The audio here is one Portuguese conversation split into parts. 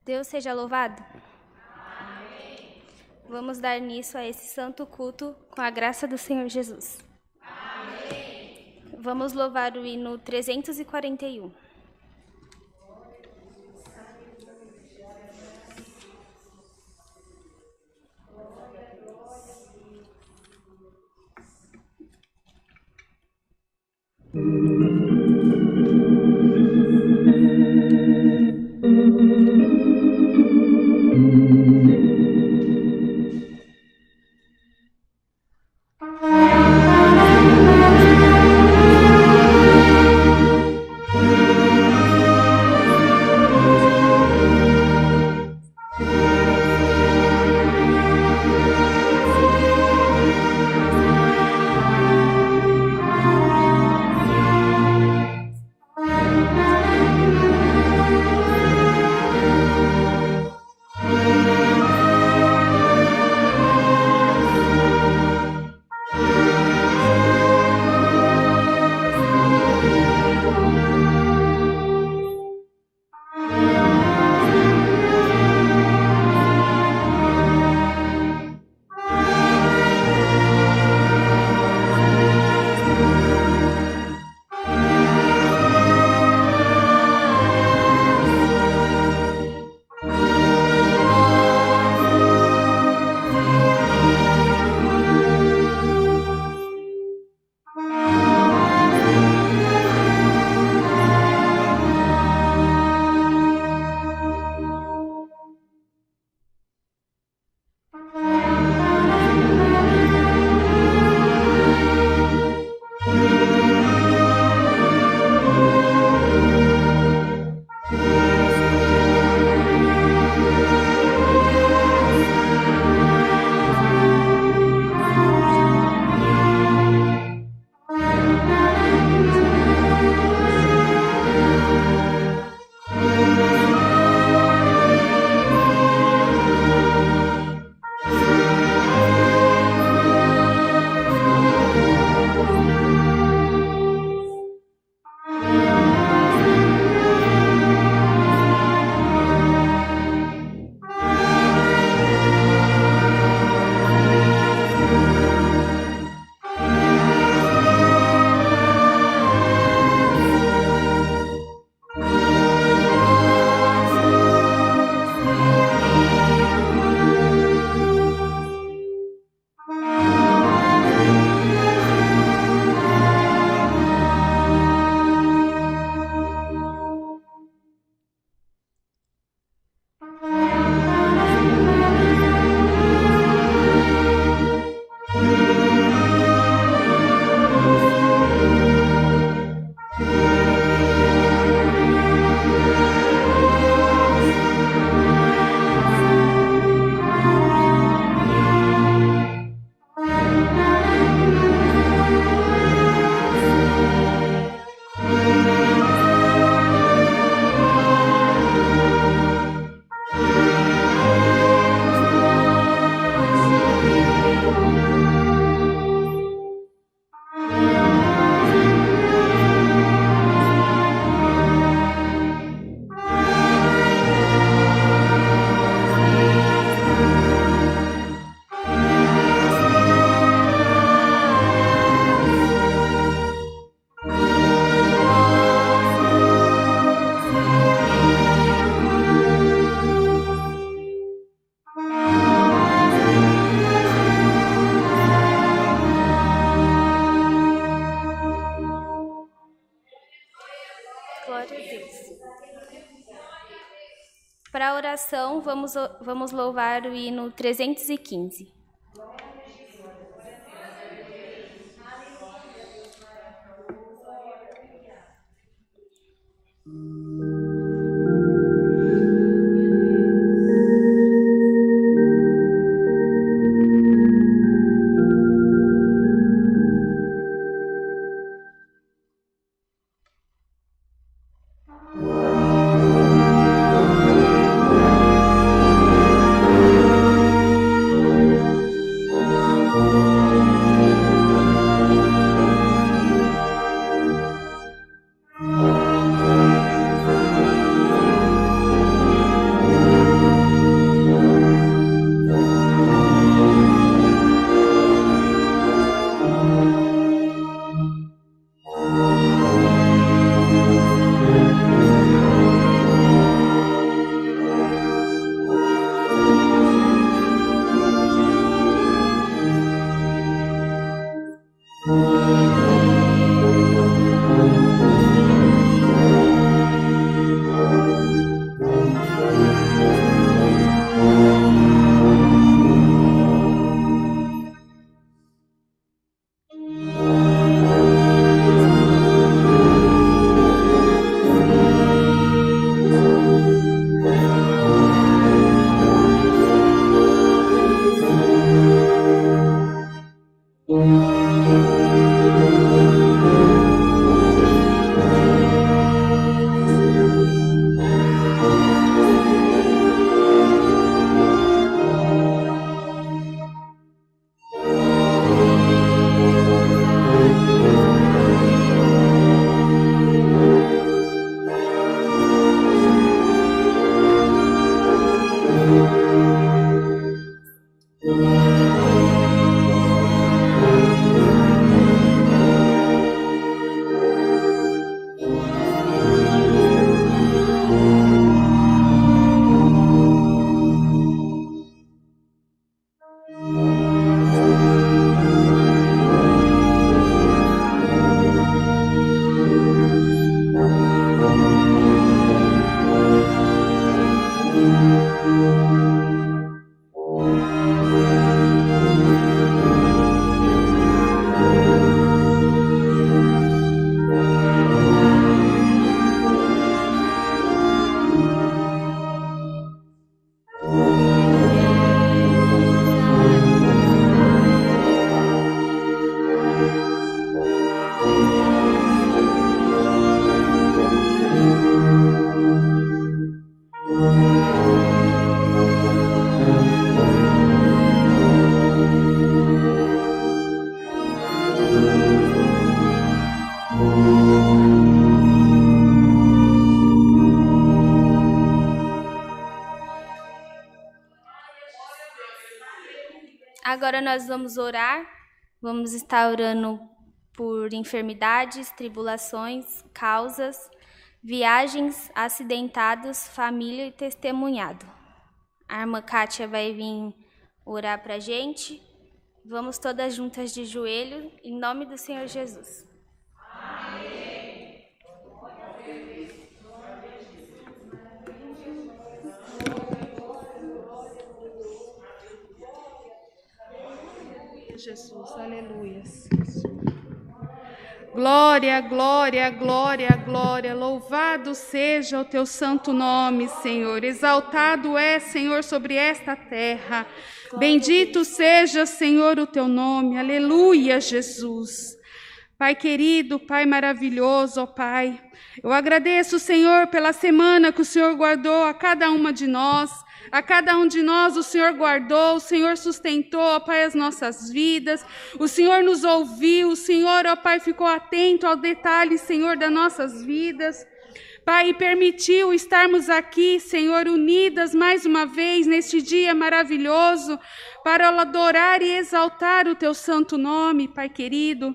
Deus seja louvado. Amém. Vamos dar início a esse santo culto com a graça do Senhor Jesus. Amém. Vamos louvar o hino 341. Glória a Deus. Para a oração, vamos louvar o hino 315. Agora nós vamos orar, vamos estar orando por enfermidades, tribulações, causas, viagens, acidentados, família e testemunhado. A irmã Kátia vai vir orar para a gente. Vamos todas juntas de joelho, em nome do Senhor Jesus. Amém. Jesus, aleluia. Glória, glória, glória, glória. Louvado seja o teu santo nome, Senhor. Exaltado é, Senhor, sobre esta terra. Bendito seja, Senhor, o teu nome. Aleluia, Jesus. Pai querido, Pai maravilhoso, ó Pai. Eu agradeço, Senhor, pela semana que o Senhor guardou a cada uma de nós. A cada um de nós o Senhor guardou, o Senhor sustentou, ó Pai, as nossas vidas. O Senhor nos ouviu, o Senhor, ó Pai, ficou atento ao detalhe, Senhor, das nossas vidas. Pai, permitiu estarmos aqui, Senhor, unidas mais uma vez neste dia maravilhoso para adorar e exaltar o teu santo nome, Pai querido.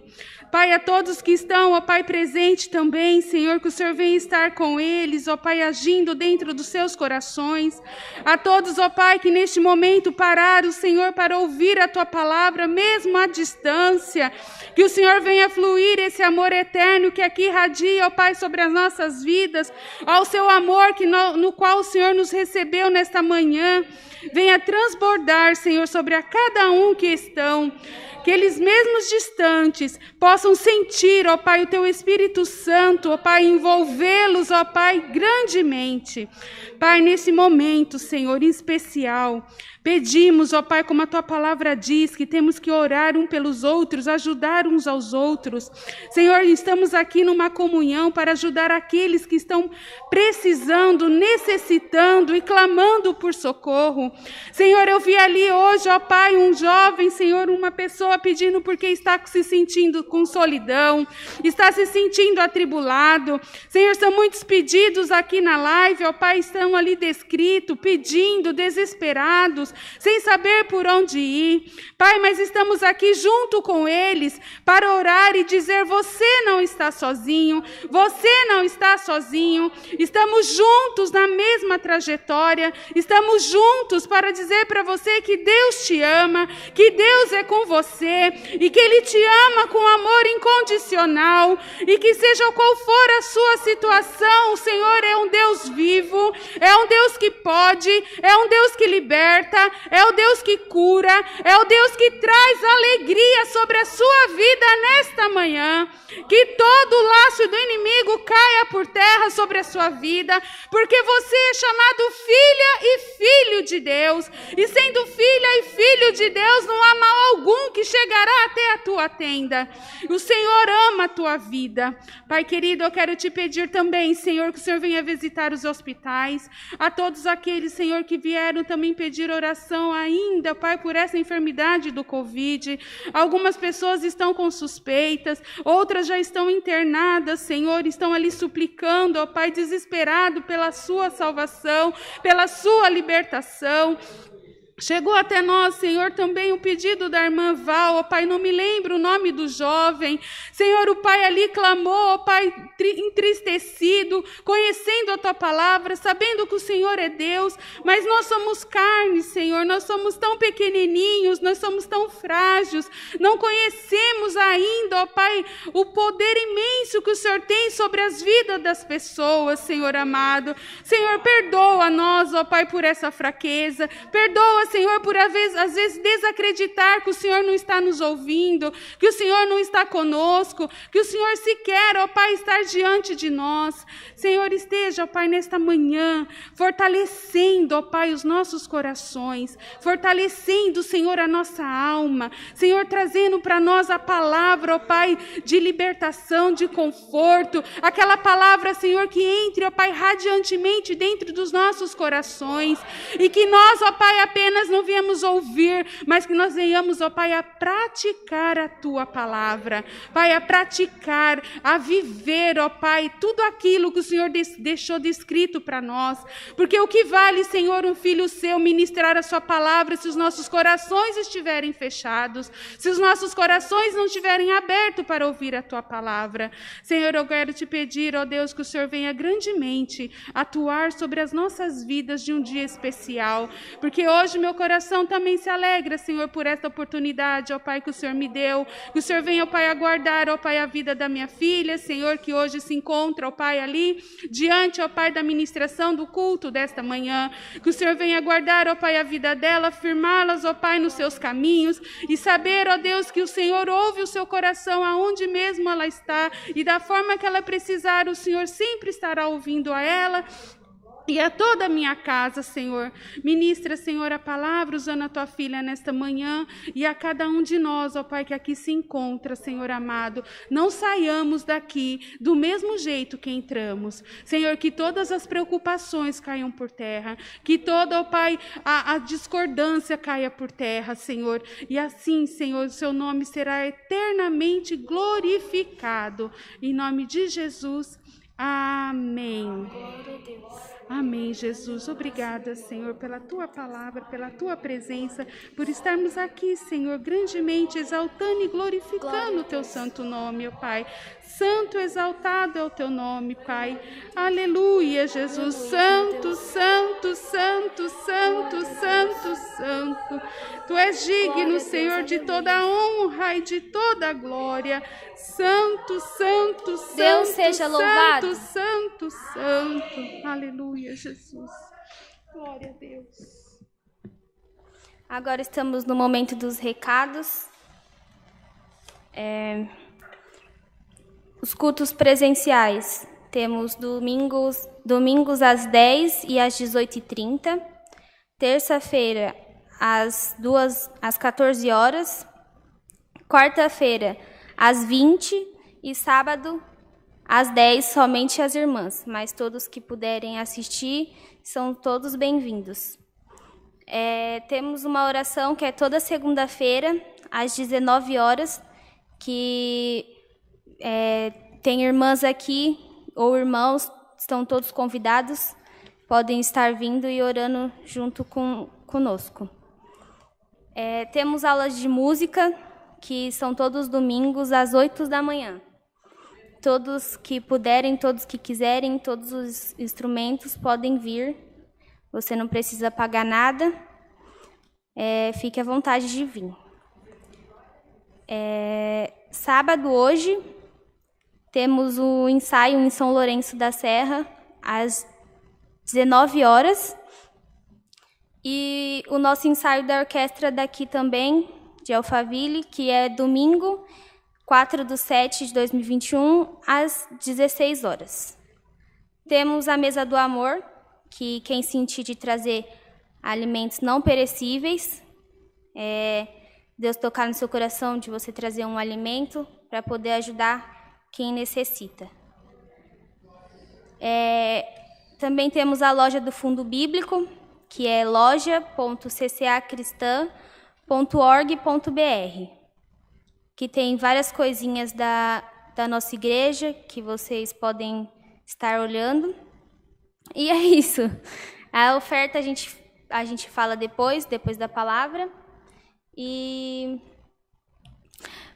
Pai, a todos que estão, ó Pai, presente também, Senhor, que o Senhor venha estar com eles, ó Pai, agindo dentro dos seus corações. A todos, ó Pai, que neste momento pararam, Senhor, para ouvir a Tua palavra, mesmo à distância. Que o Senhor venha fluir esse amor eterno que aqui irradia, ó Pai, sobre as nossas vidas, ao Seu amor no qual o Senhor nos recebeu nesta manhã. Venha transbordar, Senhor, sobre a cada um que estão. Que eles mesmos distantes possam sentir, ó Pai, o Teu Espírito Santo, ó Pai, envolvê-los, ó Pai, grandemente. Pai, nesse momento, Senhor, em especial, pedimos, ó Pai, como a Tua palavra diz, que temos que orar uns pelos outros, ajudar uns aos outros. Senhor, estamos aqui numa comunhão para ajudar aqueles que estão precisando, necessitando e clamando por socorro. Senhor, eu vi ali hoje, ó Pai, um jovem, Senhor, uma pessoa pedindo porque está se sentindo com solidão, está se sentindo atribulado. Senhor, são muitos pedidos aqui na live, ó Pai, estão ali descritos, pedindo, desesperados, sem saber por onde ir. Pai, mas estamos aqui junto com eles para orar e dizer: você não está sozinho, você não está sozinho. Estamos juntos na mesma trajetória, estamos juntos para dizer para você que Deus te ama, que Deus é com você. você e que Ele te ama com amor incondicional e que seja qual for a sua situação, o Senhor é um Deus vivo, é um Deus que pode, é um Deus que liberta, é o Deus que cura, é o Deus que traz alegria sobre a sua vida nesta manhã. Que todo o laço do inimigo caia por terra sobre a sua vida, porque você é chamado filha e filho de Deus, e sendo filha e filho de Deus, não há mal algum que chegará até a tua tenda. O Senhor ama a tua vida. Pai querido, eu quero te pedir também, Senhor, que o Senhor venha visitar os hospitais, a todos aqueles, Senhor, que vieram também pedir oração ainda, Pai, por essa enfermidade do Covid. Algumas pessoas estão com suspeitas, outras já estão internadas, Senhor, estão ali suplicando, ó Pai, desesperado pela sua salvação, pela sua libertação. Chegou até nós, Senhor, também o pedido da irmã Val, ó Pai, não me lembro o nome do jovem. Senhor, o Pai ali clamou, ó Pai, entristecido, conhecendo a Tua palavra, sabendo que o Senhor é Deus, mas nós somos carne, Senhor, nós somos tão pequenininhos, nós somos tão frágeis, não conhecemos ainda, ó Pai, o poder imenso que o Senhor tem sobre as vidas das pessoas, Senhor amado. Senhor, perdoa nós, ó Pai, por essa fraqueza, perdoa, Senhor, por às vezes desacreditar que o Senhor não está nos ouvindo, que o Senhor não está conosco, que o Senhor sequer, ó Pai, está diante de nós. Senhor, esteja, ó Pai, nesta manhã, fortalecendo, ó Pai, os nossos corações, fortalecendo, Senhor, a nossa alma, Senhor, trazendo para nós a palavra, ó Pai, de libertação, de conforto, aquela palavra, Senhor, que entre, ó Pai, radiantemente dentro dos nossos corações, e que nós, ó Pai, apenas não viemos ouvir, mas que nós venhamos, ó Pai, a praticar a Tua palavra, Pai, a praticar, a viver, ó Pai, tudo aquilo que o Senhor deixou descrito para nós, porque o que vale, Senhor, um filho seu ministrar a Sua palavra se os nossos corações estiverem fechados, se os nossos corações não estiverem abertos para ouvir a Tua palavra. Senhor, eu quero te pedir, ó Deus, que o Senhor venha grandemente atuar sobre as nossas vidas de um dia especial, porque hoje meu coração também se alegra, Senhor, por esta oportunidade, ó Pai, que o Senhor me deu, que o Senhor venha, ó Pai, aguardar, ó Pai, a vida da minha filha, Senhor, que hoje se encontra, ó Pai, ali, diante, ó Pai, da ministração do culto desta manhã, que o Senhor venha aguardar, ó Pai, a vida dela, firmá-las, ó Pai, nos seus caminhos, e saber, ó Deus, que o Senhor ouve o seu coração aonde mesmo ela está, e da forma que ela precisar, o Senhor sempre estará ouvindo a ela, e a toda a minha casa, Senhor. Ministra, Senhor, a palavra usando a Tua filha nesta manhã e a cada um de nós, ó Pai, que aqui se encontra, Senhor amado. Não saiamos daqui do mesmo jeito que entramos. Senhor, que todas as preocupações caiam por terra, que toda, ó Pai, a discordância caia por terra, Senhor. E assim, Senhor, o Seu nome será eternamente glorificado. Em nome de Jesus, amém. Glória a Deus. Amém, Jesus. Obrigada, Senhor, pela Tua palavra, pela Tua presença, por estarmos aqui, Senhor, grandemente exaltando e glorificando o Teu santo nome, ó Pai. Santo, exaltado é o Teu nome, Pai. Aleluia, Jesus. Santo, santo, santo, santo, santo, santo. Tu és digno, Senhor, de toda a honra e de toda a glória. Santo, santo, santo, Deus seja louvado. santo, santo, santo. Aleluia, Jesus. Glória a Deus. Agora estamos no momento dos recados. Os cultos presenciais. Temos domingos às 10 e às 18h30. Terça-feira, às 14 horas. Quarta-feira, às 20 e sábado, às 10, somente as irmãs. Mas todos que puderem assistir, são todos bem-vindos. Temos uma oração que é toda segunda-feira, às 19 horas, que tem irmãs aqui, ou irmãos, estão todos convidados, podem estar vindo e orando junto conosco. Temos aulas de música, que são todos domingos, às 8 da manhã. Todos que puderem, todos que quiserem, todos os instrumentos podem vir. Você não precisa pagar nada. Fique à vontade de vir. Sábado, hoje, temos o ensaio em São Lourenço da Serra, às 19 horas. E o nosso ensaio da orquestra daqui também, de Alphaville, que é domingo, 4/7/2021, às 16 horas. Temos a Mesa do Amor, que quem sentir de trazer alimentos não perecíveis, Deus tocar no seu coração de você trazer um alimento para poder ajudar quem necessita. Também temos a loja do Fundo Bíblico, que é loja.ccacristã.org.br, que tem várias coisinhas da nossa igreja que vocês podem estar olhando. E é isso. A oferta a gente fala depois da palavra. E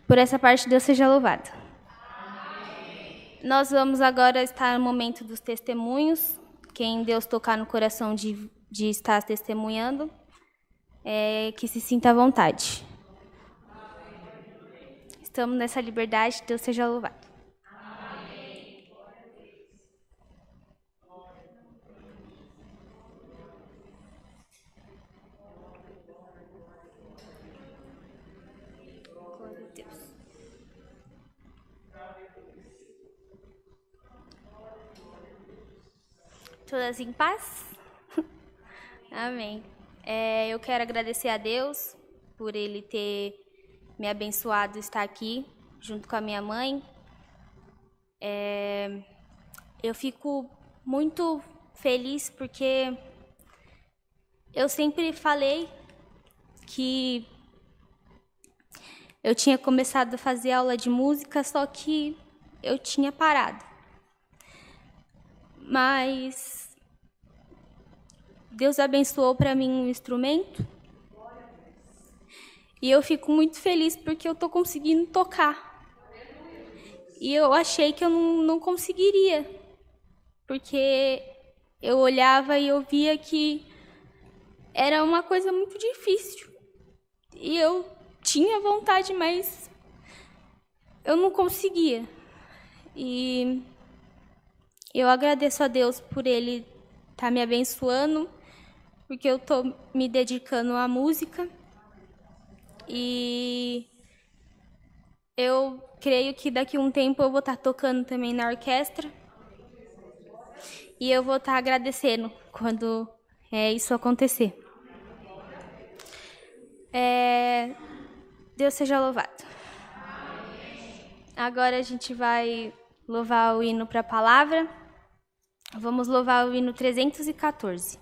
por essa parte, Deus seja louvado. Amém. Nós vamos agora estar no momento dos testemunhos. Quem Deus tocar no coração de estar testemunhando, que se sinta à vontade. Estamos nessa liberdade, Deus seja louvado. Glória a Deus. Todas em paz? Amém. Eu quero agradecer a Deus por Ele ter me abençoado estar aqui junto com a minha mãe. Eu fico muito feliz porque eu sempre falei que eu tinha começado a fazer aula de música, só que eu tinha parado. Mas Deus abençoou para mim um instrumento e eu fico muito feliz porque eu estou conseguindo tocar. E eu achei que eu não conseguiria, porque eu olhava e eu via que era uma coisa muito difícil. E eu tinha vontade, mas eu não conseguia. E eu agradeço a Deus por Ele estar me abençoando, porque eu estou me dedicando à música. E eu creio que daqui a um tempo eu vou estar tocando também na orquestra. E eu vou estar agradecendo quando isso acontecer. Deus seja louvado. Agora a gente vai louvar o hino para a palavra. Vamos louvar o hino 314.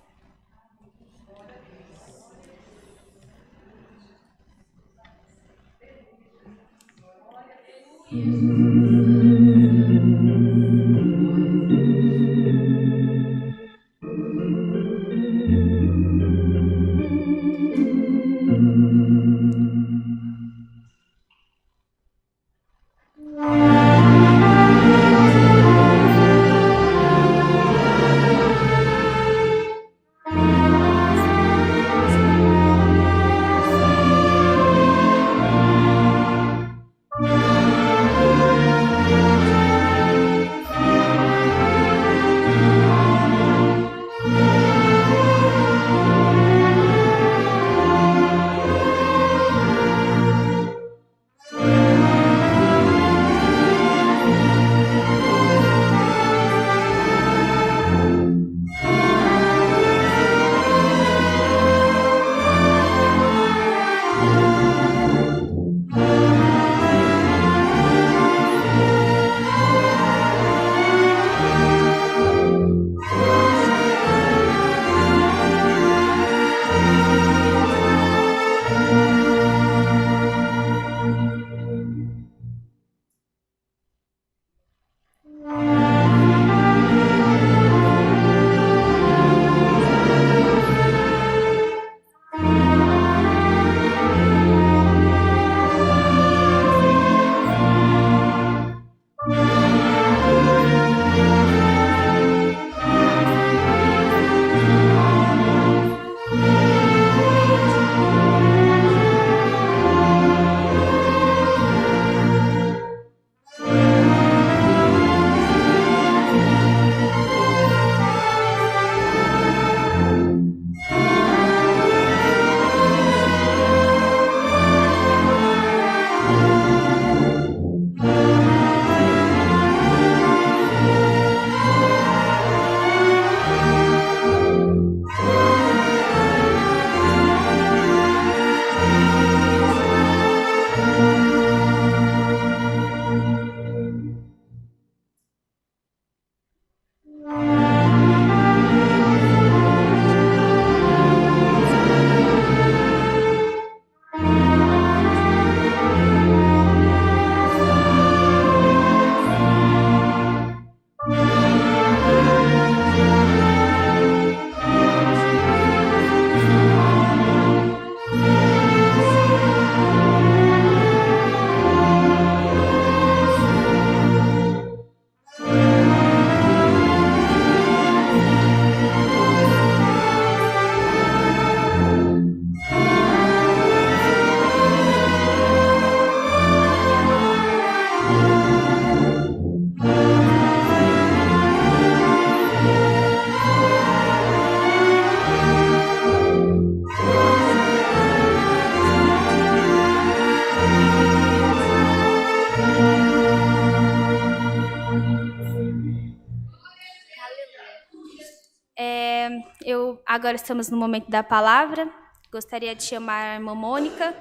Agora estamos no momento da palavra. Gostaria de chamar a irmã Mônica,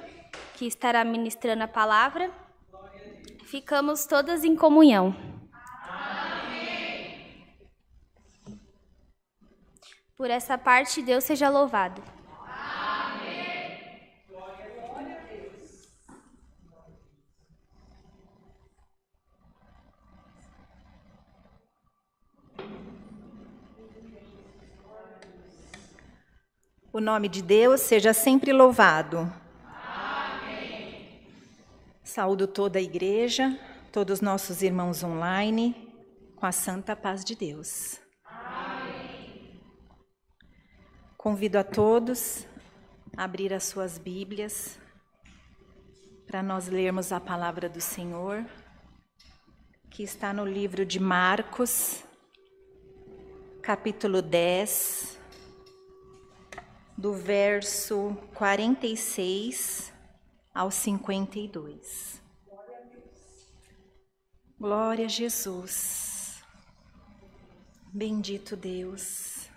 que estará ministrando a palavra. Ficamos todas em comunhão. Amém. Por essa parte, Deus seja louvado. Amém. Glória a Deus. O nome de Deus seja sempre louvado. Saúdo toda a igreja, todos os nossos irmãos online, com a santa paz de Deus. Amém. Convido a todos a abrir as suas Bíblias para nós lermos a palavra do Senhor, que está no livro de Marcos, capítulo 10, do verso 46 ao 52. Glória a Jesus. Bendito Deus.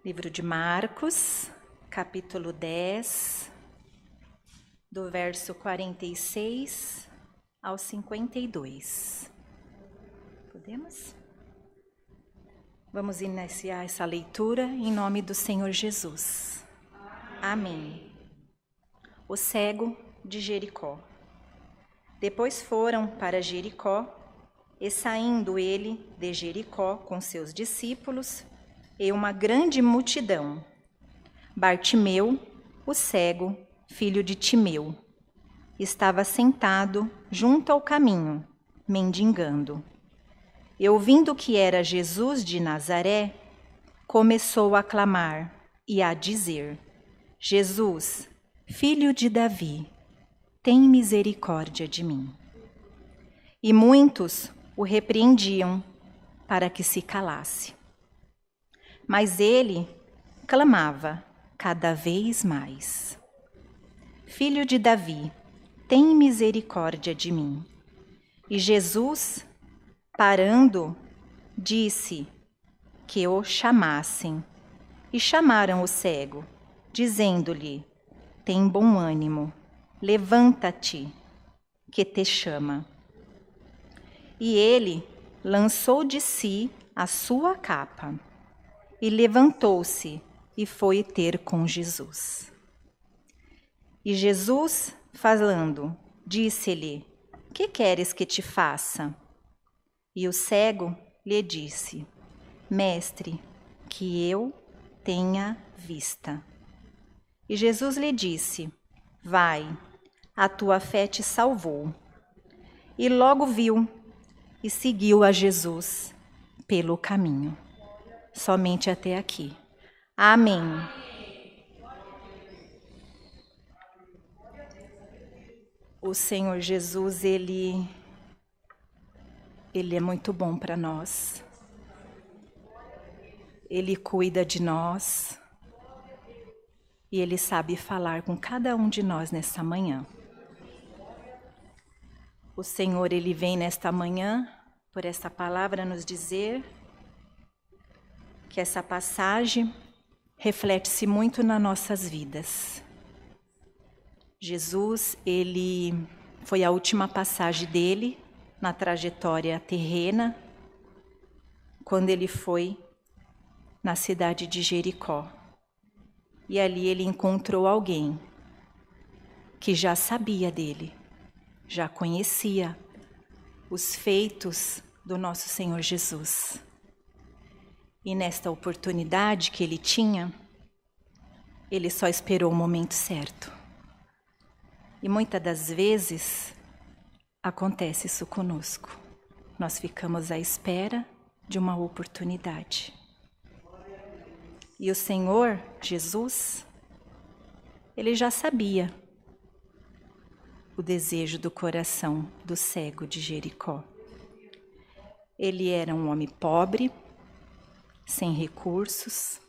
Livro de Marcos, capítulo 10, do verso 46 ao 52. Podemos? Vamos iniciar essa leitura em nome do Senhor Jesus. Amém. O cego de Jericó. Depois foram para Jericó, e saindo ele de Jericó com seus discípulos e uma grande multidão, Bartimeu, o cego, filho de Timeu, estava sentado junto ao caminho, mendigando. E ouvindo que era Jesus de Nazaré, começou a clamar e a dizer: Jesus, filho de Davi, tem misericórdia de mim. E muitos o repreendiam para que se calasse. Mas ele clamava cada vez mais: Filho de Davi, tem misericórdia de mim. E Jesus, parando, disse que o chamassem. E chamaram o cego, dizendo-lhe: Tem bom ânimo, levanta-te, que te chama. E ele lançou de si a sua capa, e levantou-se e foi ter com Jesus. E Jesus, falando, disse-lhe: Que queres que te faça? E o cego lhe disse: Mestre, que eu tenha vista. E Jesus lhe disse: Vai, a tua fé te salvou. E logo viu e seguiu a Jesus pelo caminho. Somente até aqui. Amém. O Senhor Jesus, Ele é muito bom para nós. Ele cuida de nós. E Ele sabe falar com cada um de nós nesta manhã. O Senhor, Ele vem nesta manhã, por esta palavra, nos dizer que essa passagem reflete-se muito nas nossas vidas. Jesus, Ele foi a última passagem dele na trajetória terrena, quando ele foi na cidade de Jericó. E ali ele encontrou alguém que já sabia dele, já conhecia os feitos do nosso Senhor Jesus. E nesta oportunidade que ele tinha, ele só esperou o momento certo. E muitas das vezes acontece isso conosco. Nós ficamos à espera de uma oportunidade. E o Senhor Jesus, Ele já sabia o desejo do coração do cego de Jericó. Ele era um homem pobre, sem recursos,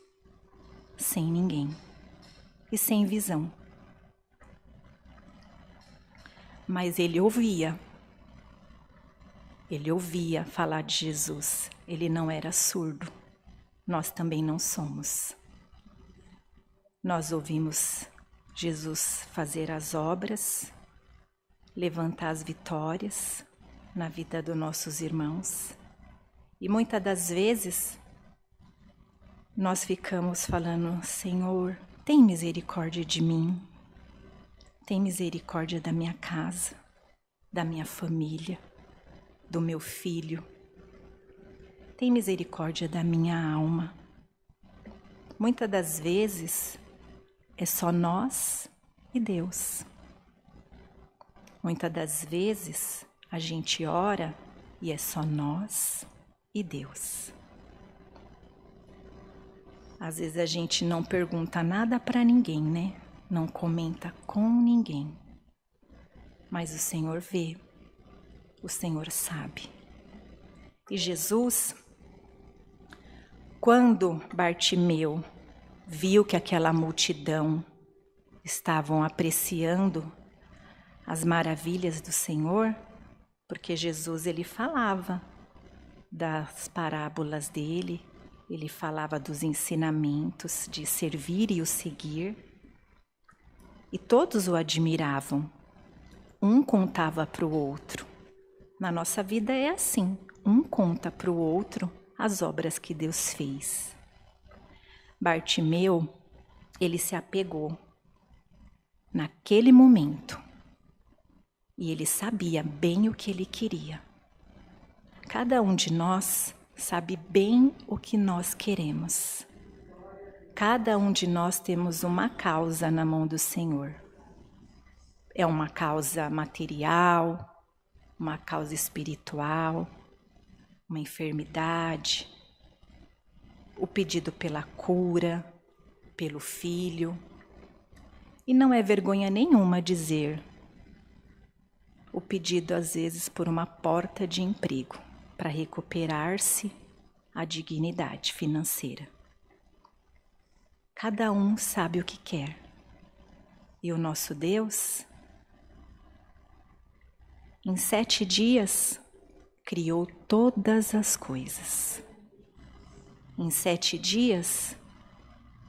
sem ninguém e sem visão. Mas ele ouvia Ele ouvia falar de Jesus, ele não era surdo. Nós também não somos. Nós ouvimos Jesus fazer as obras, levantar as vitórias na vida dos nossos irmãos. E muitas das vezes nós ficamos falando: Senhor, tem misericórdia de mim, tem misericórdia da minha casa, da minha família, do meu filho, tem misericórdia da minha alma. Muitas das vezes é só nós e Deus. Muitas das vezes a gente ora e é só nós e Deus. Às vezes a gente não pergunta nada para ninguém, né? Não comenta com ninguém. Mas o Senhor vê, o Senhor sabe. E Jesus, quando Bartimeu viu que aquela multidão estavam apreciando as maravilhas do Senhor, porque Jesus ele falava das parábolas dele, ele falava dos ensinamentos de servir e o seguir, e todos o admiravam. Um contava para o outro. Na nossa vida é assim, um conta para o outro as obras que Deus fez. Bartimeu, ele se apegou naquele momento e ele sabia bem o que ele queria. Cada um de nós sabe bem o que nós queremos. Cada um de nós temos uma causa na mão do Senhor. É uma causa material, uma causa espiritual, uma enfermidade, o pedido pela cura, pelo filho. E não é vergonha nenhuma dizer o pedido, às vezes, por uma porta de emprego, para recuperar-se a dignidade financeira. Cada um sabe o que quer. E o nosso Deus, em 7 dias, criou todas as coisas. Em 7 dias,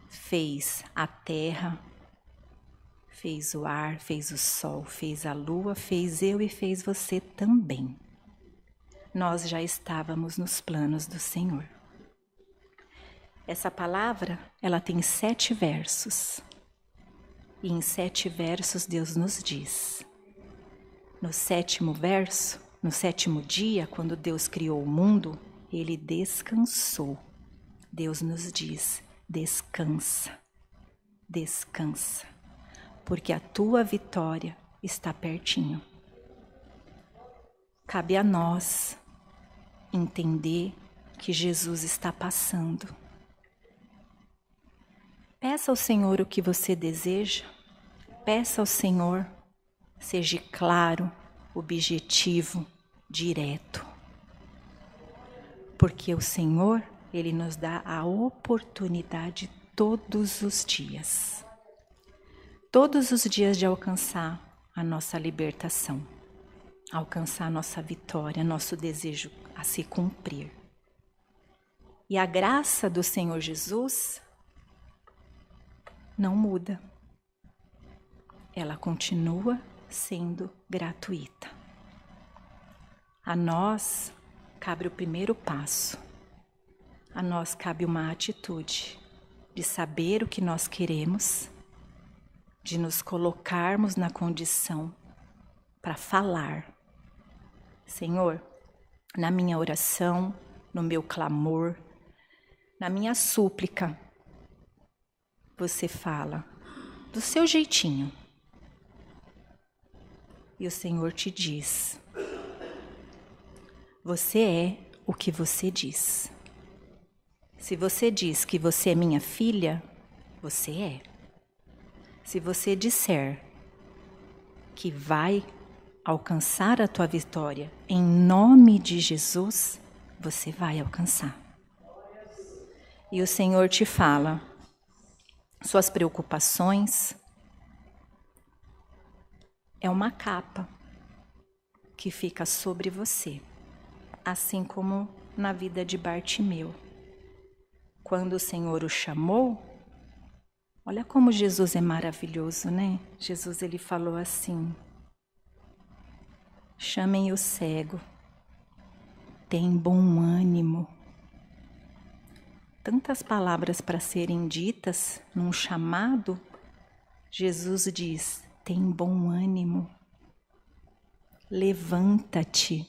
fez a terra, fez o ar, fez o sol, fez a lua, fez eu e fez você também. Nós já estávamos nos planos do Senhor. Essa palavra, ela tem 7 versos. E em 7 versos Deus nos diz. No 7º verso, no 7º dia, quando Deus criou o mundo, Ele descansou. Deus nos diz: descansa, descansa, porque a tua vitória está pertinho. Cabe a nós entender que Jesus está passando. Peça ao Senhor o que você deseja, peça ao Senhor, seja claro, objetivo, direto. Porque o Senhor, Ele nos dá a oportunidade todos os dias. Todos os dias de alcançar a nossa libertação, alcançar a nossa vitória, nosso desejo a se cumprir. E a graça do Senhor Jesus não muda. Ela continua sendo gratuita. A nós cabe o primeiro passo. A nós cabe uma atitude de saber o que nós queremos, de nos colocarmos na condição para falar. Senhor, na minha oração, no meu clamor, na minha súplica, você fala do seu jeitinho. E o Senhor te diz: você é o que você diz. Se você diz que você é minha filha, você é. Se você disser que vai alcançar a tua vitória em nome de Jesus, você vai alcançar. E o Senhor te fala: suas preocupações é uma capa que fica sobre você. assim como na vida de Bartimeu. Quando o Senhor o chamou, olha como Jesus é maravilhoso, né? Jesus, ele falou assim: chamem o cego, tem bom ânimo. Tantas palavras para serem ditas num chamado, Jesus diz: tem bom ânimo, levanta-te.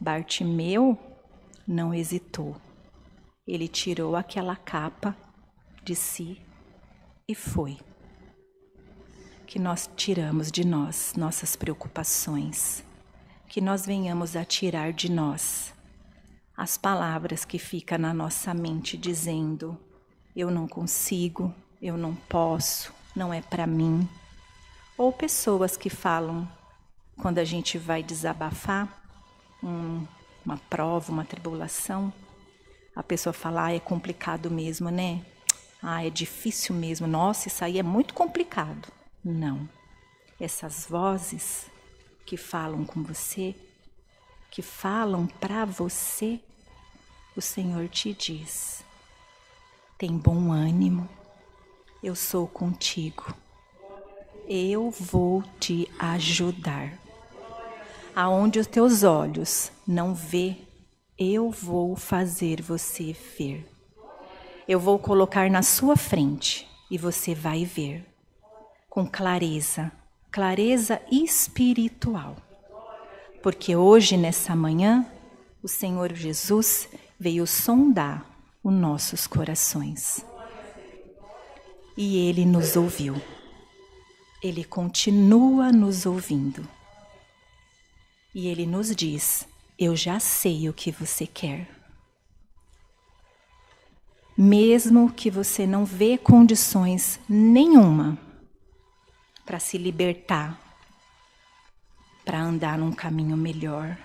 Bartimeu não hesitou. Ele tirou aquela capa de si e foi. Que nós tiramos de nós nossas preocupações, que nós venhamos a tirar de nós as palavras que ficam na nossa mente dizendo: eu não consigo, eu não posso, não é para mim. Ou pessoas que falam, quando a gente vai desabafar uma prova, uma tribulação, a pessoa fala: é complicado mesmo, né? É difícil mesmo. Nossa, isso aí é muito complicado. Não. Essas vozes que falam com você, que falam para você, o Senhor te diz: tem bom ânimo, eu sou contigo, eu vou te ajudar. Aonde os teus olhos não vê, eu vou fazer você ver. Eu vou colocar na sua frente e você vai ver com clareza, clareza espiritual. Porque hoje, nessa manhã, o Senhor Jesus veio sondar os nossos corações. E Ele nos ouviu. Ele continua nos ouvindo. E Ele nos diz: eu já sei o que você quer. Mesmo que você não vê condições nenhuma para se libertar, para andar num caminho melhor,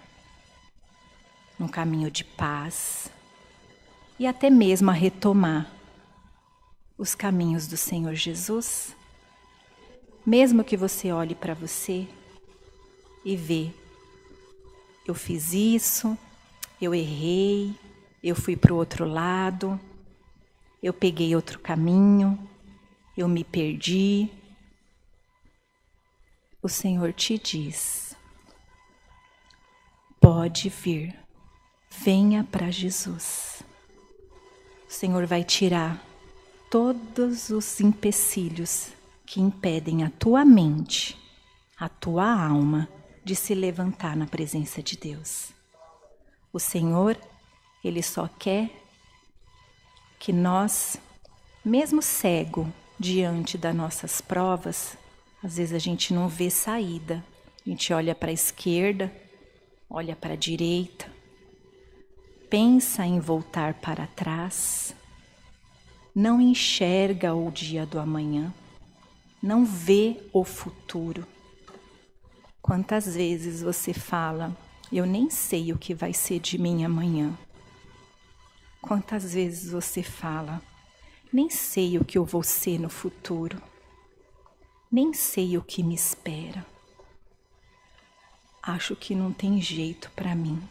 num caminho de paz, e até mesmo a retomar os caminhos do Senhor Jesus, mesmo que você olhe para você e vê: eu fiz isso, eu errei, eu fui para o outro lado, eu peguei outro caminho, eu me perdi. O Senhor te diz: pode vir, venha para Jesus. O Senhor vai tirar todos os empecilhos que impedem a tua mente, a tua alma de se levantar na presença de Deus. O Senhor, Ele só quer que nós, mesmo cego diante das nossas provas, às vezes a gente não vê saída. A gente olha para a esquerda, olha para a direita, pensa em voltar para trás, não enxerga o dia do amanhã, não vê o futuro. Quantas vezes você fala: eu nem sei o que vai ser de mim amanhã. Quantas vezes você fala: nem sei o que eu vou ser no futuro. Nem sei o que me espera. Acho que não tem jeito para mim.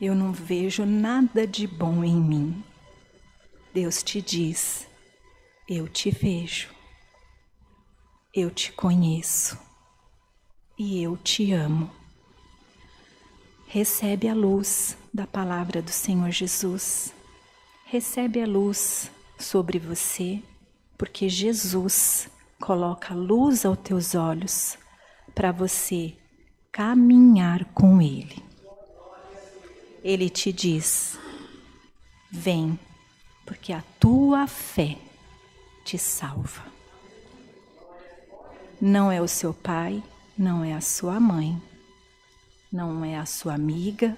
Eu não vejo nada de bom em mim. Deus te diz: eu te vejo. Eu te conheço. E eu te amo. Recebe a luz da palavra do Senhor Jesus. Recebe a luz sobre você, porque Jesus coloca luz aos teus olhos para você caminhar com Ele. Ele te diz: vem, porque a tua fé te salva. Não é o seu pai, não é a sua mãe, não é a sua amiga,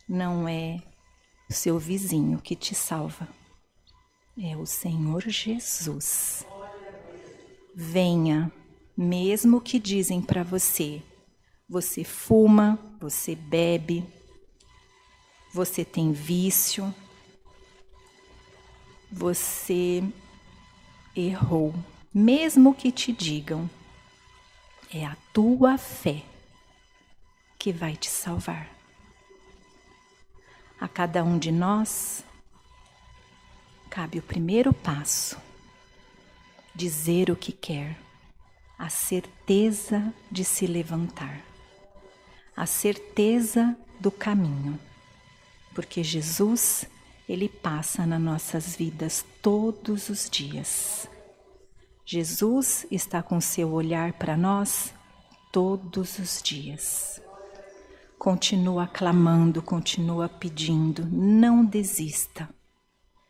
não é o seu vizinho que te salva. É o Senhor Jesus. Venha, mesmo que dizem para você: você fuma, você bebe, você tem vício, você errou. Mesmo que te digam, é a tua fé que vai te salvar. A cada um de nós cabe o primeiro passo, dizer o que quer, a certeza de se levantar, a certeza do caminho, porque Jesus, Ele passa nas nossas vidas todos os dias. Jesus está com seu olhar para nós todos os dias. Continua clamando, continua pedindo, não desista,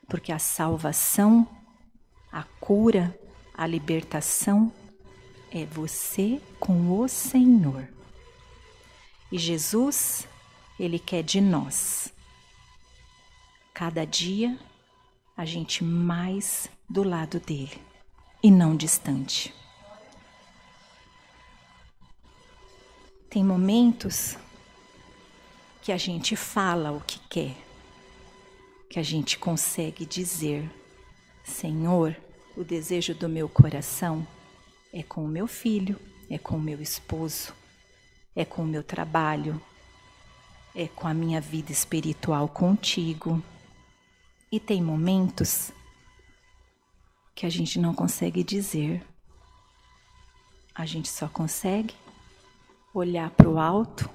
porque a salvação, a cura, a libertação é você com o Senhor. E Jesus, Ele quer de nós, cada dia, a gente mais do lado dele e não distante. Tem momentos que a gente fala o que quer, que a gente consegue dizer: Senhor, o desejo do meu coração é com o meu filho, é com o meu esposo, é com o meu trabalho, é com a minha vida espiritual contigo. E tem momentos que a gente não consegue dizer. A gente só consegue olhar para o alto,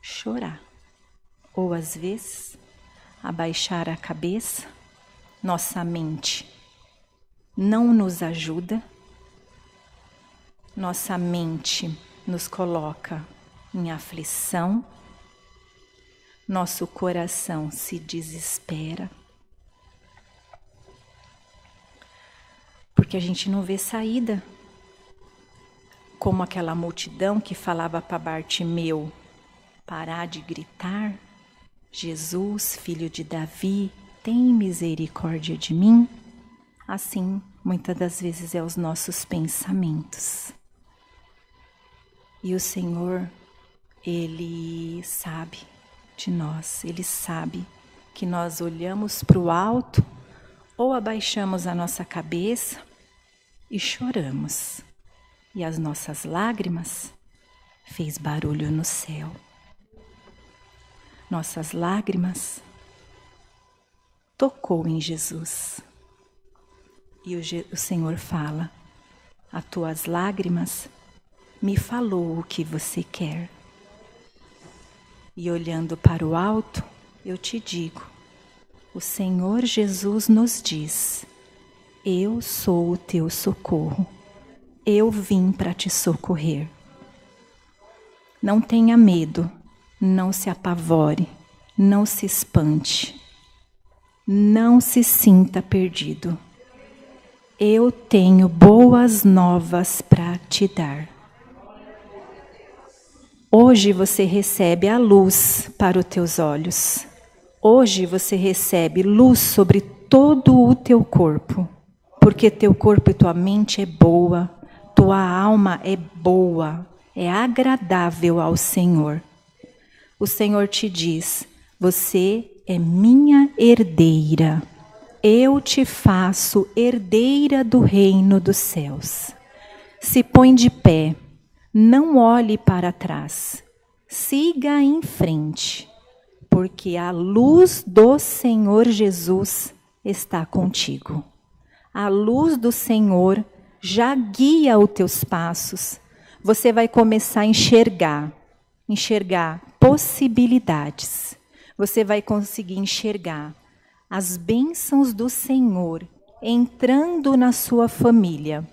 chorar. Ou às vezes, abaixar a cabeça. Nossa mente não nos ajuda. Nossa mente nos coloca em aflição. Nosso coração se desespera. Porque a gente não vê saída. Como aquela multidão que falava para Bartimeu parar de gritar: Jesus, filho de Davi, tem misericórdia de mim. Assim, muitas das vezes é os nossos pensamentos. E o Senhor, Ele sabe de nós, Ele sabe que nós olhamos para o alto ou abaixamos a nossa cabeça e choramos. E as nossas lágrimas fez barulho no céu. Nossas lágrimas tocou em Jesus. E o Senhor fala: as tuas lágrimas me falou o que você quer. E olhando para o alto, eu te digo, o Senhor Jesus nos diz: eu sou o teu socorro. Eu vim para te socorrer. Não tenha medo, não se apavore, não se espante, não se sinta perdido. Eu tenho boas novas para te dar. Hoje você recebe a luz para os teus olhos. Hoje você recebe luz sobre todo o teu corpo, porque teu corpo e tua mente é boa. Tua alma é boa, é agradável ao Senhor. O Senhor te diz: você é minha herdeira. Eu te faço herdeira do reino dos céus. Se põe de pé, não olhe para trás. Siga em frente, porque a luz do Senhor Jesus está contigo. A luz do Senhor já guia os teus passos. Você vai começar a enxergar possibilidades. Você vai conseguir enxergar as bênçãos do Senhor entrando na sua família.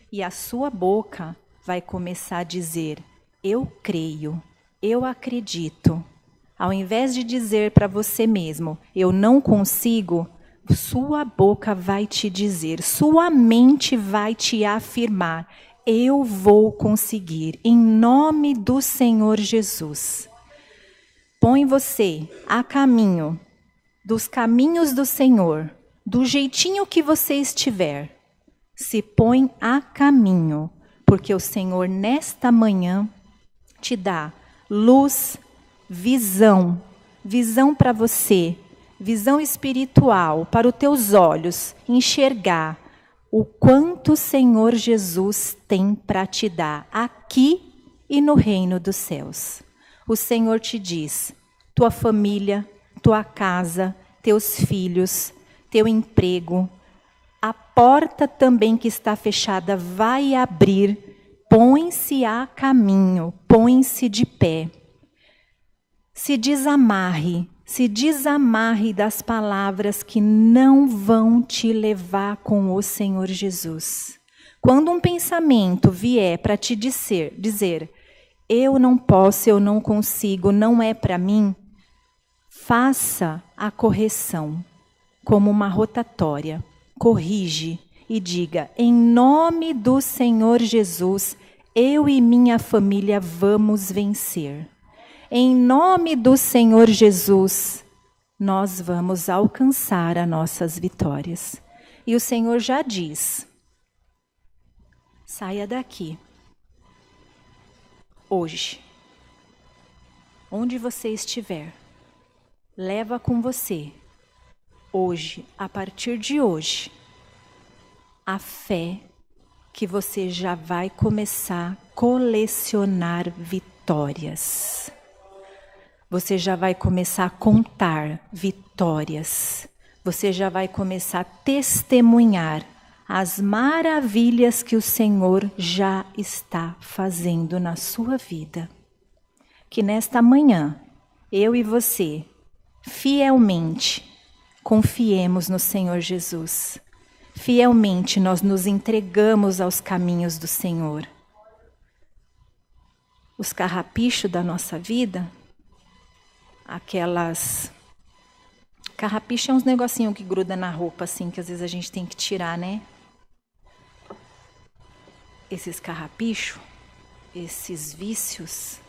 E a sua boca vai começar a dizer: eu creio, eu acredito. Ao invés de dizer para você mesmo: eu não consigo, sua boca vai te dizer, sua mente vai te afirmar: eu vou conseguir, em nome do Senhor Jesus. Põe você a caminho dos caminhos do Senhor, do jeitinho que você estiver. Se põe a caminho, porque o Senhor nesta manhã te dá luz, visão para você, visão espiritual para os teus olhos, enxergar o quanto o Senhor Jesus tem para te dar aqui e no reino dos céus. O Senhor te diz: tua família tua casa, teus filhos, teu emprego. A porta também que está fechada vai abrir. Põe-se a caminho, põe-se de pé. Se desamarre das palavras que não vão te levar com o Senhor Jesus. Quando um pensamento vier para te dizer, eu não posso, eu não consigo, não é para mim, faça a correção como uma rotatória. Corrige e diga, em nome do Senhor Jesus, eu e minha família vamos vencer. Em nome do Senhor Jesus, nós vamos alcançar as nossas vitórias. E o Senhor já diz, saia daqui, hoje, onde você estiver, leva com você, hoje, a partir de hoje, a fé que você já vai começar a colecionar vitórias. Você já vai começar a contar vitórias. Você já vai começar a testemunhar as maravilhas que o Senhor já está fazendo na sua vida. Que nesta manhã, eu e você, fielmente, confiemos no Senhor Jesus. Fielmente nós nos entregamos aos caminhos do Senhor. Os carrapichos da nossa vida, carrapicho é uns negocinhos que gruda na roupa, assim, que às vezes a gente tem que tirar, né? Esses carrapichos, esses vícios,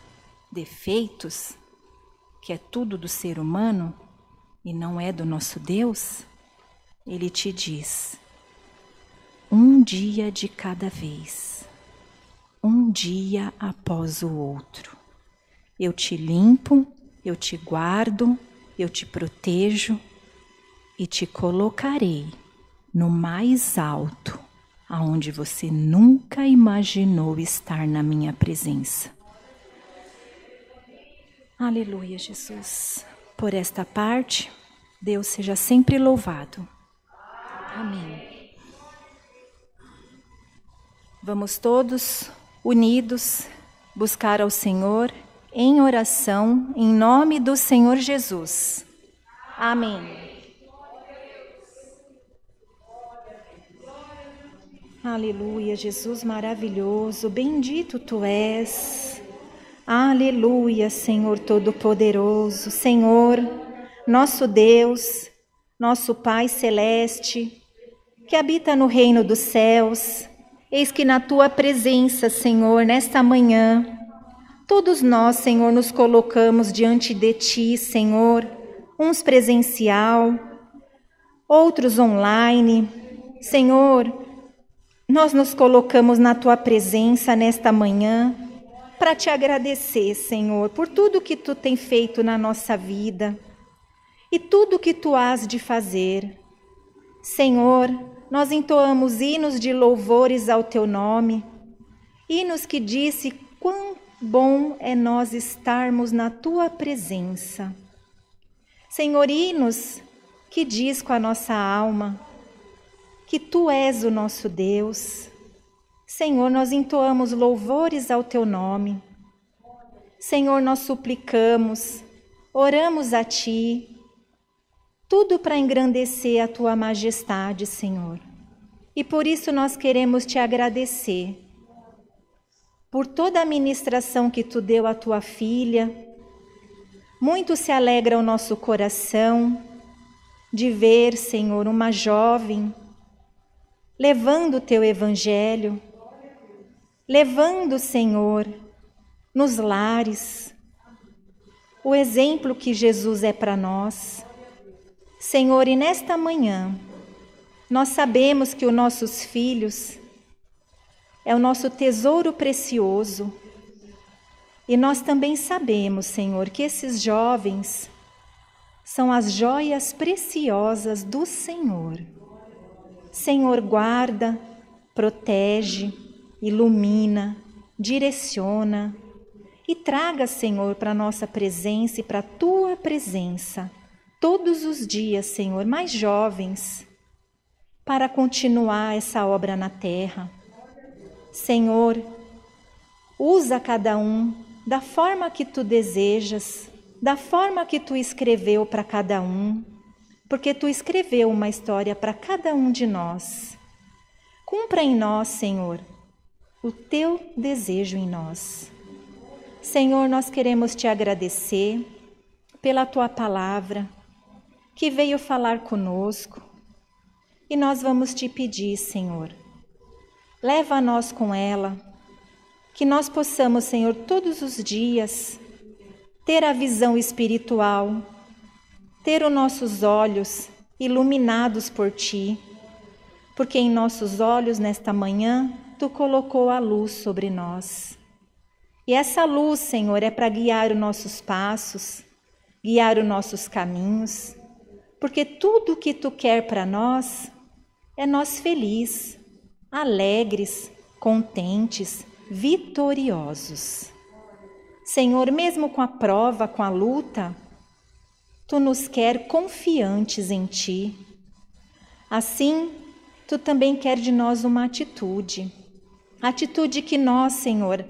defeitos, que é tudo do ser humano e não é do nosso Deus, Ele te diz, um dia de cada vez, um dia após o outro. Eu te limpo, eu te guardo, eu te protejo e te colocarei no mais alto, aonde você nunca imaginou estar na minha presença. Aleluia, Jesus. Por esta parte, Deus seja sempre louvado. Amém. Vamos todos, unidos, buscar ao Senhor em oração, em nome do Senhor Jesus. Amém. Aleluia, Jesus maravilhoso, bendito Tu és. Aleluia, Senhor Todo-Poderoso, Senhor, nosso Deus, nosso Pai Celeste, que habita no reino dos céus. Eis que na Tua presença, Senhor, nesta manhã, todos nós, Senhor, nos colocamos diante de Ti, Senhor, uns presencial, outros online. Senhor, nós nos colocamos na Tua presença nesta manhã para Te agradecer, Senhor, por tudo que Tu tem feito na nossa vida e tudo que Tu has de fazer. Senhor, nós entoamos hinos de louvores ao Teu nome, hinos que disse quão bom é nós estarmos na Tua presença. Senhor, hinos que diz com a nossa alma que Tu és o nosso Deus. Senhor, nós entoamos louvores ao Teu nome. Senhor, nós suplicamos, oramos a Ti, tudo para engrandecer a Tua majestade, Senhor. E por isso nós queremos Te agradecer por toda a ministração que Tu deu à Tua filha. Muito se alegra o nosso coração de ver, Senhor, uma jovem levando o Teu evangelho, levando, Senhor, nos lares, o exemplo que Jesus é para nós. Senhor, e nesta manhã, nós sabemos que os nossos filhos é o nosso tesouro precioso. E nós também sabemos, Senhor, que esses jovens são as joias preciosas do Senhor. Senhor, guarda, protege, ilumina, direciona e traga, Senhor, para a nossa presença e para a Tua presença todos os dias, Senhor, mais jovens, para continuar essa obra na terra. Senhor, usa cada um da forma que Tu desejas, da forma que Tu escreveu para cada um, porque Tu escreveu uma história para cada um de nós. Cumpra em nós, Senhor, o Teu desejo em nós. Senhor, nós queremos Te agradecer pela Tua palavra, que veio falar conosco, e nós vamos Te pedir, Senhor, leva a nós com ela, que nós possamos, Senhor, todos os dias, ter a visão espiritual, ter os nossos olhos iluminados por Ti, porque em nossos olhos, nesta manhã, Tu colocou a luz sobre nós. E essa luz, Senhor, é para guiar os nossos passos, guiar os nossos caminhos, porque tudo o que Tu quer para nós é nós felizes, alegres, contentes, vitoriosos. Senhor, mesmo com a prova, com a luta, Tu nos quer confiantes em Ti. Assim, Tu também quer de nós uma atitude que nós, Senhor,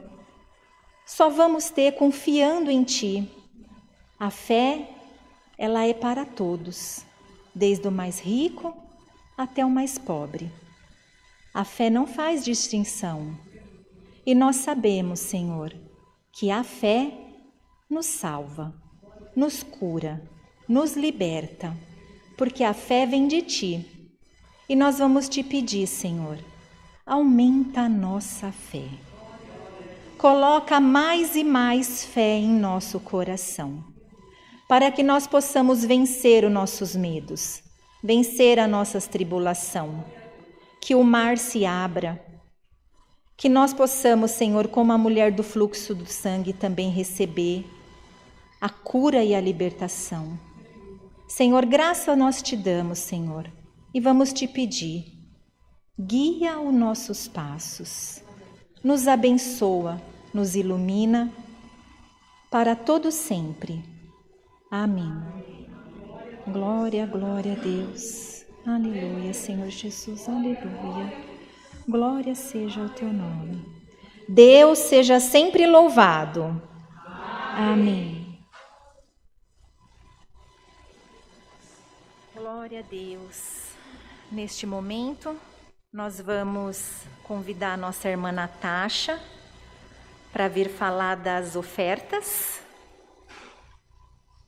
só vamos ter confiando em Ti. A fé, ela é para todos, desde o mais rico até o mais pobre. A fé não faz distinção. E nós sabemos, Senhor, que a fé nos salva, nos cura, nos liberta, porque a fé vem de Ti. E nós vamos Te pedir, Senhor, aumenta a nossa fé. Coloca mais e mais fé em nosso coração, para que nós possamos vencer os nossos medos, vencer as nossas tribulações, que o mar se abra, que nós possamos, Senhor, como a mulher do fluxo do sangue, também receber a cura e a libertação. Senhor, graça nós Te damos, Senhor, e vamos Te pedir, guia os nossos passos, nos abençoa, nos ilumina, para todo sempre. Amém. Glória, glória a Deus. Aleluia, Senhor Jesus, aleluia. Glória seja o Teu nome. Deus seja sempre louvado. Amém. Glória a Deus. Neste momento, nós vamos convidar a nossa irmã Natasha para vir falar das ofertas.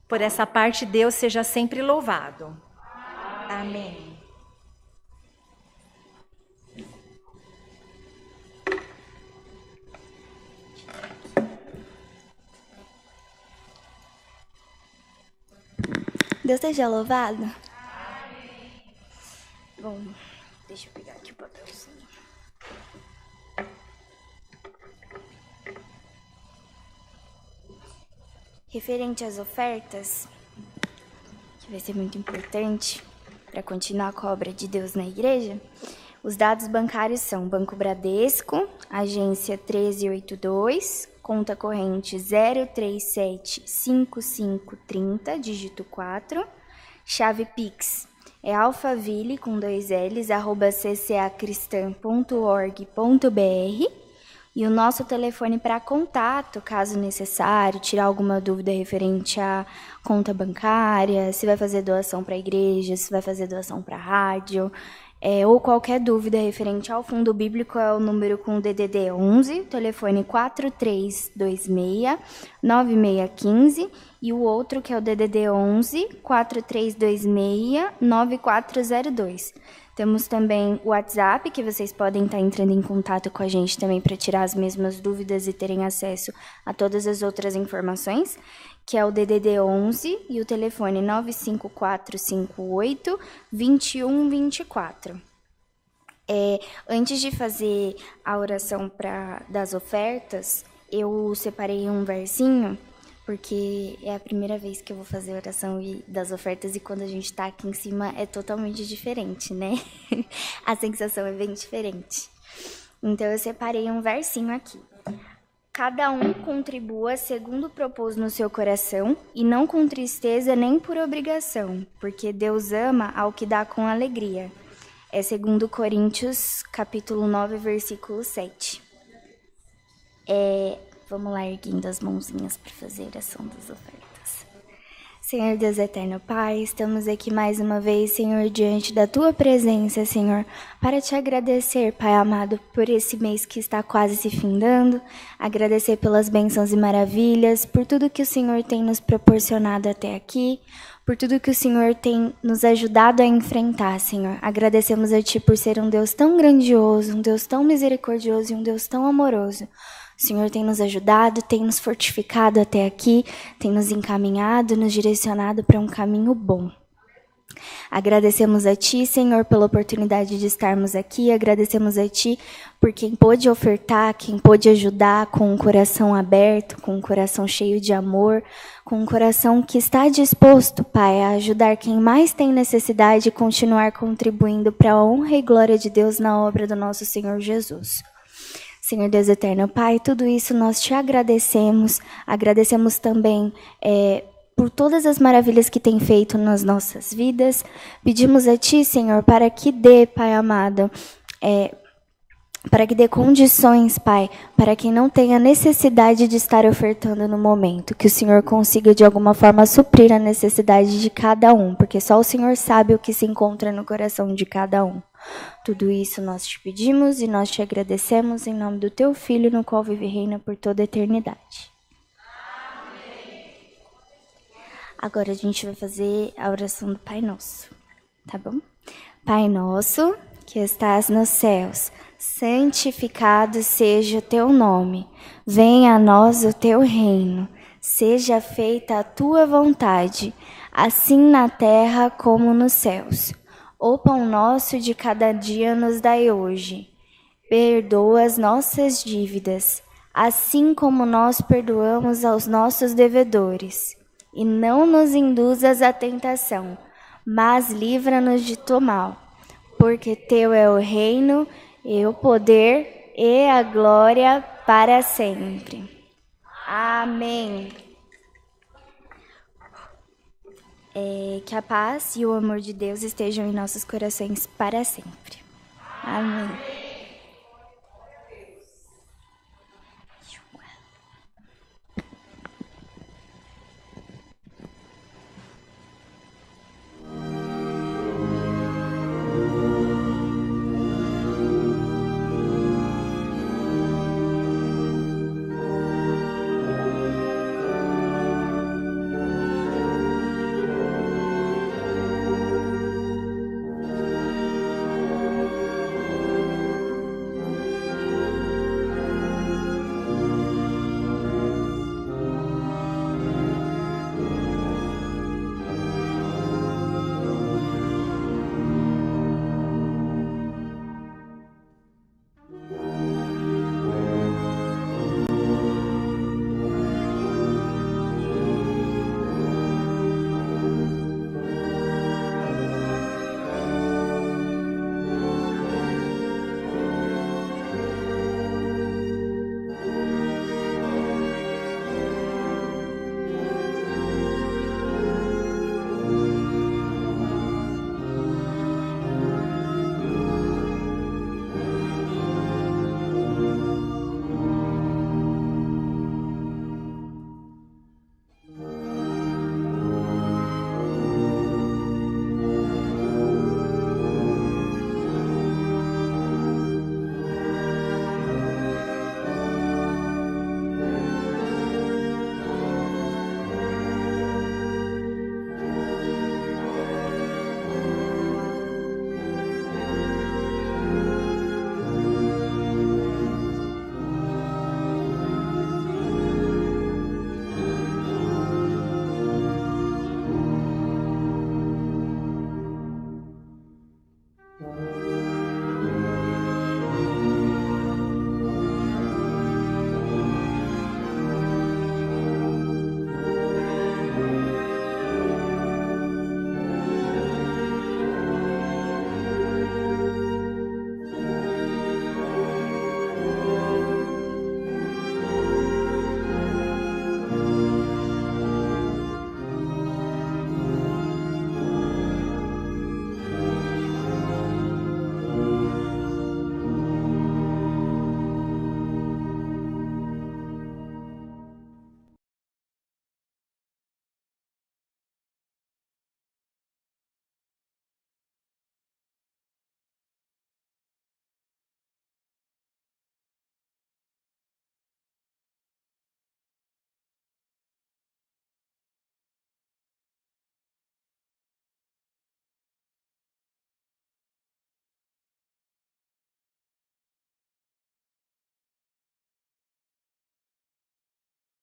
Por essa parte, Deus seja sempre louvado. Amém. Deus seja louvado. Bom, deixa eu pegar aqui o papelzinho. Referente às ofertas, que vai ser muito importante para continuar com a obra de Deus na igreja, os dados bancários são Banco Bradesco, agência 1382, conta corrente 0375530, dígito 4, chave Pix é alphaville, com 2 L's, @ccacristã.org.br, e o nosso telefone para contato, caso necessário, tirar alguma dúvida referente à conta bancária, se vai fazer doação para a igreja, se vai fazer doação para a rádio, ou qualquer dúvida referente ao fundo bíblico, é o número com DDD 11, telefone 4326-9615, e o outro que é o DDD 11 4326-9402. Temos também o WhatsApp, que vocês podem estar entrando em contato com a gente também para tirar as mesmas dúvidas e terem acesso a todas as outras informações, que é o DDD 11 e o telefone 95458-2124. Antes de fazer a oração das ofertas, eu separei um versinho, porque é a primeira vez que eu vou fazer a oração das ofertas, e quando a gente está aqui em cima é totalmente diferente, né? A sensação é bem diferente. Então eu separei um versinho aqui. Cada um contribua segundo propôs no seu coração, e não com tristeza nem por obrigação, porque Deus ama ao que dá com alegria. É 2 Coríntios, capítulo 9, versículo 7. Vamos lá, erguendo as mãozinhas para fazer a ação das ofertas. Senhor Deus eterno Pai, estamos aqui mais uma vez, Senhor, diante da Tua presença, Senhor, para Te agradecer, Pai amado, por esse mês que está quase se findando, agradecer pelas bênçãos e maravilhas, por tudo que o Senhor tem nos proporcionado até aqui, por tudo que o Senhor tem nos ajudado a enfrentar, Senhor. Agradecemos a Ti por ser um Deus tão grandioso, um Deus tão misericordioso e um Deus tão amoroso. O Senhor tem nos ajudado, tem nos fortificado até aqui, tem nos encaminhado, nos direcionado para um caminho bom. Agradecemos a Ti, Senhor, pela oportunidade de estarmos aqui. Agradecemos a Ti por quem pôde ofertar, quem pôde ajudar com um coração aberto, com um coração cheio de amor, com um coração que está disposto, Pai, a ajudar quem mais tem necessidade e continuar contribuindo para a honra e glória de Deus na obra do nosso Senhor Jesus. Senhor Deus eterno, Pai, tudo isso nós Te agradecemos. Agradecemos também por todas as maravilhas que tem feito nas nossas vidas. Pedimos a Ti, Senhor, para que dê, Pai amado, para que dê condições, Pai, para quem não tenha necessidade de estar ofertando no momento, que o Senhor consiga de alguma forma suprir a necessidade de cada um, porque só o Senhor sabe o que se encontra no coração de cada um. Tudo isso nós Te pedimos e nós Te agradecemos em nome do Teu Filho, no qual vive e reina por toda a eternidade. Amém. Agora a gente vai fazer a oração do Pai Nosso, tá bom? Pai Nosso, que estás nos céus, santificado seja o Teu nome. Venha a nós o Teu reino. Seja feita a Tua vontade, assim na terra como nos céus. O pão nosso de cada dia nos dai hoje. Perdoa as nossas dívidas, assim como nós perdoamos aos nossos devedores. E não nos induzas à tentação, mas livra-nos de todo mal. Porque Teu é o reino, e o poder, e a glória para sempre. Amém. Que a paz e o amor de Deus estejam em nossos corações para sempre. Amém.